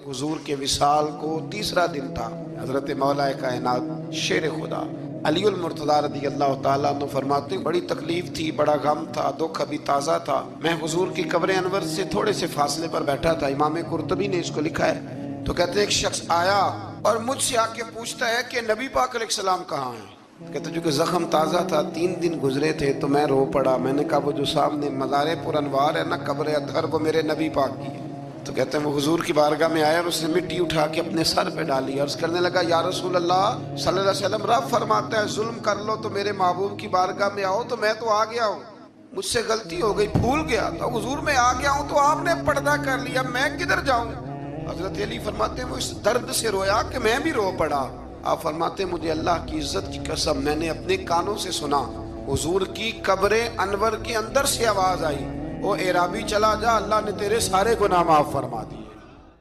हुजूर के विसाल को तीसरा दिन था। हजरत मौलाए कायनात शेर खुदा अलीउल मुर्तज़ा रज़ी अल्लाह ताला अन्हु फरमाते हैं, बड़ी तकलीफ थी, बड़ा गम था, दुख अभी ताज़ा था। मैं हुजूर की कब्र अनवर से थोड़े से फासले पर बैठा था। इमाम कुर्तुबी ने इसको लिखा है। तो कहते एक शख्स आया और मुझसे आके पूछता है कि नबी पाक अलैहिस्सलाम कहाँ हैं। कहते जो कि जख्म ताज़ा था, 3 दिन गुजरे थे, तो मैं रो पड़ा। मैंने कहा वो जो सामने मज़ारे पुरनवार है ना, कब्र अतहर, वो मेरे नबी पाक की है। तो कहते हैं वो हुजूर की बारगाह में आया और उसने मिट्टी उठा के अपने सर पे डाली। अर्ज करने लगा, या रसूल अल्लाह सल्लल्लाहु अलैहि वसल्लम, रब फरमाता है जुल्म कर लो तो मेरे महबूब की बारगाह में आओ, तो मैं तो आ गया हूँ, मुझसे गलती हो गई, भूल गया तो हुजूर मैं आ गया हूँ, तो आपने पर्दा कर लिया, मैं किधर जाऊँ। हजरत अली फरमाते हैं वो इस दर्द से रोया कि मैं भी रो पड़ा। आप फरमाते हैं मुझे अल्लाह की इज्जत की कसम, मैंने अपने कानों से सुना हुजूर की कब्र अनवर के अंदर से आवाज आई, ओ एराबी चला जा, अल्लाह ने तेरे सारे गुनाह माफ फरमा दिए।